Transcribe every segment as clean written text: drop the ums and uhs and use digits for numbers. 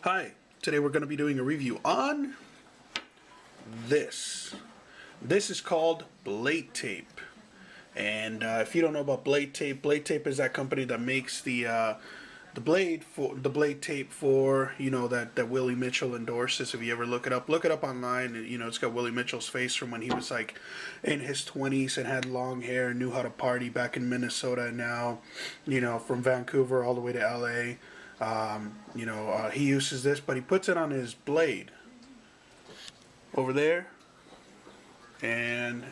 Hi, today we're going to be doing a review on this. This is called BladeTape. And if you don't know about BladeTape, BladeTape is that company that makes the blade tape for, you know, that Willie Mitchell endorses. If you ever look it up online. You know, it's got Willie Mitchell's face from when he was like in his 20s and had long hair and knew how to party back in Minnesota, and now, you know, from Vancouver all the way to LA. He uses this, but he puts it on his blade over there. And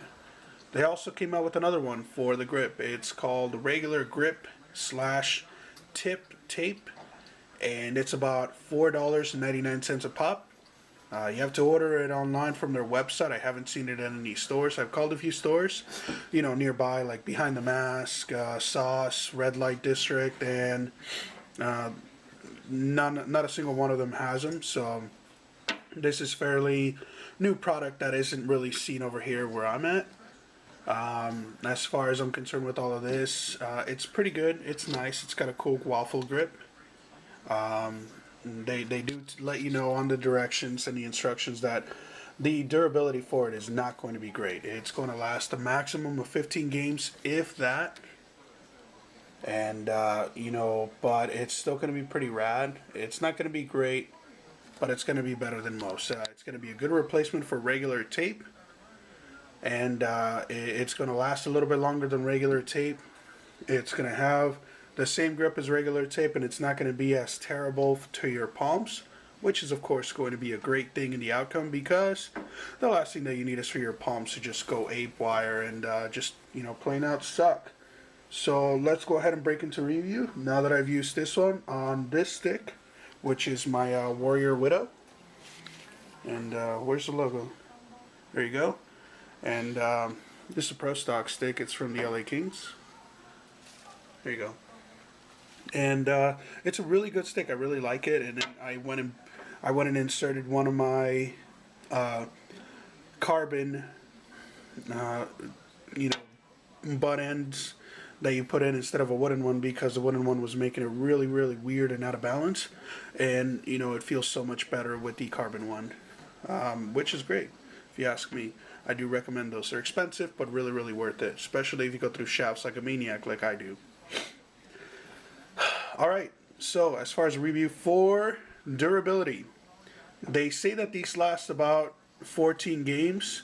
they also came out with another one for the grip. It's called regular grip slash tip tape, and it's about $4.99 a pop. You have to order it online from their website. I haven't seen it in any stores. I've called a few stores, you know, nearby, like Behind the Mask, Sauce, Red Light District, and not a single one of them has them. So this is fairly new product that isn't really seen over here where I'm at. As far as I'm concerned with all of this, it's pretty good. It's nice. It's got a cool waffle grip. They do let you know on the directions and the instructions that the durability for it is not going to be great. It's going to last a maximum of 15 games, if that. And, but it's still going to be pretty rad. It's not going to be great, but it's going to be better than most. It's going to be a good replacement for regular tape. And it's going to last a little bit longer than regular tape. It's going to have the same grip as regular tape, and it's not going to be as terrible to your palms, which is of course going to be a great thing in the outcome, because the last thing that you need is for your palms to just go ape wire and just, you know, plain out suck. So let's go ahead and break into review now that I've used this one on this stick, which is my Warrior Widow. And where's the logo? There you go. And this is a Pro Stock stick. It's from the LA Kings. There you go. And it's a really good stick. I really like it. And then I went and inserted one of my carbon, butt ends that you put in instead of a wooden one, because the wooden one was making it really, really weird and out of balance. And, you know, it feels so much better with the carbon one, which is great, if you ask me. I do recommend those. They're expensive, but really, really worth it, especially if you go through shafts like a maniac like I do. Alright, so as far as a review for durability, they say that these last about 14 games.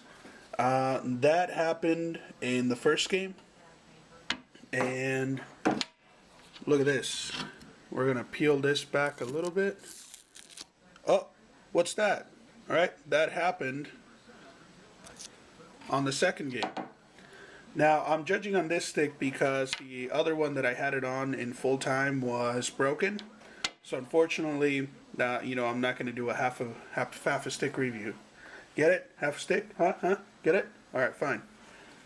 That happened in the first game. And look at this. We're going to peel this back a little bit. Oh, what's that? Alright, that happened on the second game. Now, I'm judging on this stick because the other one that I had it on in full time was broken. So unfortunately, I'm not going to do a half a stick review. Get it? Half a stick? Huh? Get it? Alright, fine.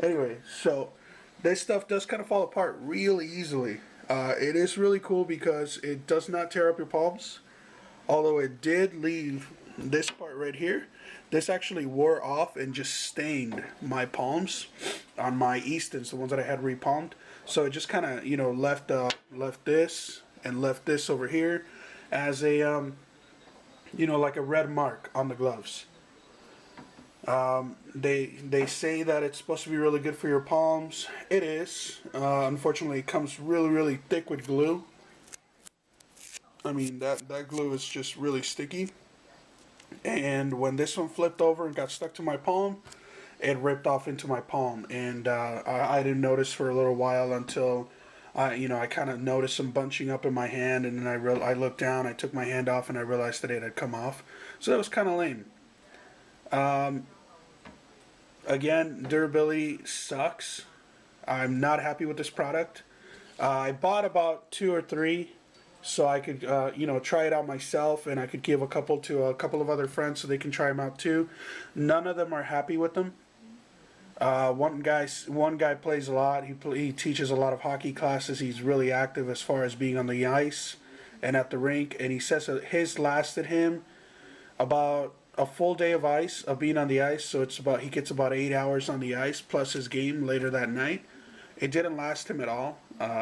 Anyway, so this stuff does kind of fall apart really easily. It is really cool because it does not tear up your palms. Although it did leave this part right here. This actually wore off and just stained my palms on my Eastons, the ones that I had repalmed. So it just kind of, left this and left this over here as a, like a red mark on the gloves. They say that it's supposed to be really good for your palms. It is. Unfortunately, it comes really, really thick with glue. I mean, that glue is just really sticky. And when this one flipped over and got stuck to my palm, it ripped off into my palm. And I didn't notice for a little while until I kind of noticed some bunching up in my hand, and then I looked down, I took my hand off, and I realized that it had come off. So that was kind of lame. Again, durability sucks. I'm not happy with this product. I bought about 2 or 3 so I could, try it out myself, and I could give a couple to a couple of other friends so they can try them out too. None of them are happy with them. One guy plays a lot. He teaches a lot of hockey classes. He's really active as far as being on the ice and at the rink, and he says that his lasted him about a full day of being on the ice. So he gets about 8 hours on the ice plus his game later that night. It didn't last him at all.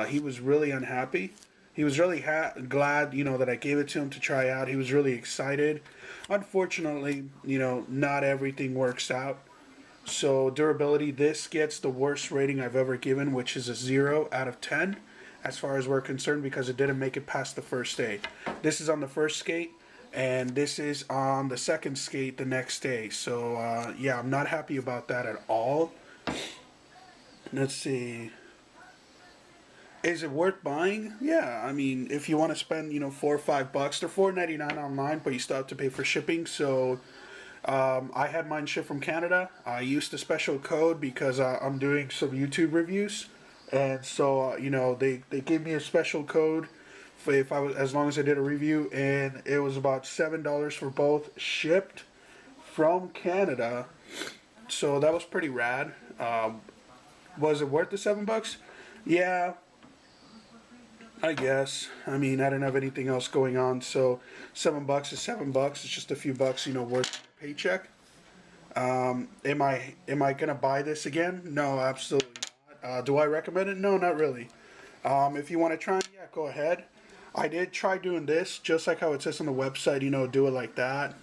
He was really unhappy. He was really glad, that I gave it to him to try out. He was really excited. Unfortunately, not everything works out. So durability, this gets the worst rating I've ever given, which is a 0 out of 10 as far as we're concerned, because it didn't make it past the first day. This is on the first skate, and this is on the second skate the next day. So yeah, I'm not happy about that at all. Let's see. Is it worth buying? Yeah, I mean, if you want to spend, $4 or $5, they're $4.99 online, but you still have to pay for shipping. So I had mine shipped from Canada. I used a special code because I'm doing some YouTube reviews, and so they gave me a special code for if I was, as long as I did a review, and it was about $7 for both, shipped from Canada. So that was pretty rad. Was it worth the $7? Yeah, I guess. I mean, I didn't have anything else going on, so $7 is $7. It's just a few bucks, worth a paycheck. Am I gonna buy this again? No, absolutely not. Do I recommend it? No, not really. If you want to try it, yeah, go ahead. I did try doing this, just like how it says on the website. Do it like that,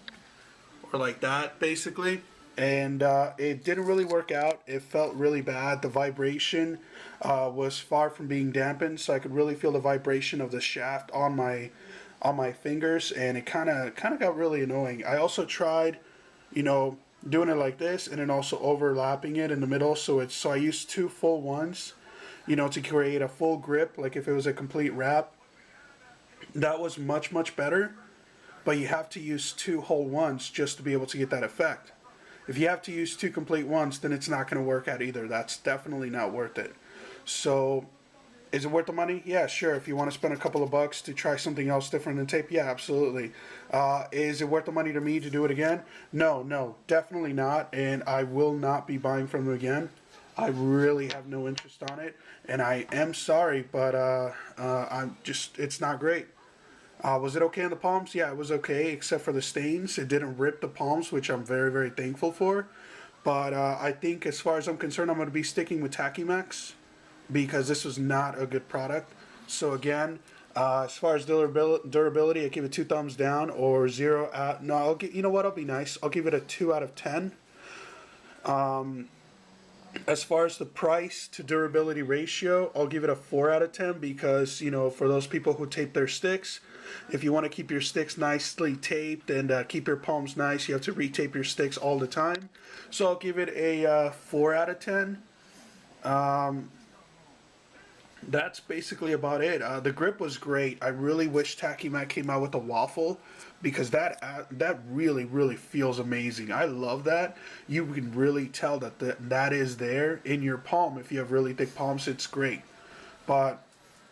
or like that, basically. And it didn't really work out. It felt really bad. The vibration was far from being dampened, so I could really feel the vibration of the shaft on my fingers, and it kind of got really annoying. I also tried, doing it like this, and then also overlapping it in the middle. So I used 2 full ones, to create a full grip, like if it was a complete wrap. That was much better, but you have to use 2 whole ones just to be able to get that effect. If you have to use 2 complete ones, then it's not going to work out either. That's definitely not worth it. So, is it worth the money? Yeah, sure. If you want to spend a couple of bucks to try something else different than tape, yeah, absolutely. Is it worth the money to me to do it again? No, definitely not. And I will not be buying from them again. I really have no interest on it, and I am sorry, but it's not great. Was it okay on the palms? Yeah, it was okay, except for the stains. It didn't rip the palms, which I'm very thankful for. But I think, as far as I'm concerned, I'm going to be sticking with Tachymax, because this was not a good product. So again, as far as durability, I give it 2 thumbs down, or 0 out. No, you know what? I'll be nice. I'll give it a 2 out of 10. As far as the price to durability ratio, I'll give it a 4 out of 10, because, for those people who tape their sticks, if you want to keep your sticks nicely taped and keep your palms nice, you have to retape your sticks all the time. So I'll give it a 4 out of 10. That's basically about it. The grip was great. I really wish Tachymac came out with a waffle, because that really feels amazing. I love that. You can really tell that is there in your palm. If you have really thick palms, it's great. But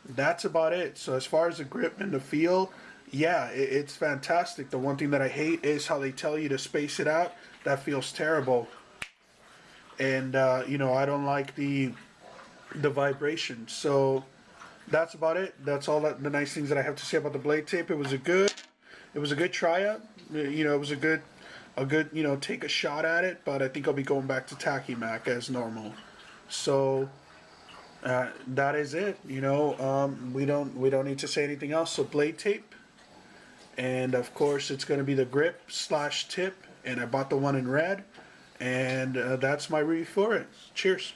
that's about it. So as far as the grip and the feel, yeah, it's fantastic. The one thing that I hate is how they tell you to space it out. That feels terrible. And I don't like the vibration. So that's about it. That's all the nice things that I have to say about the BladeTape. It was a good tryout. It was a good take a shot at it. But I think I'll be going back to Tachymac as normal. So that is it. We don't need to say anything else. So BladeTape, and of course it's going to be the grip / tip. And I bought the one in red, and that's my review for it. Cheers.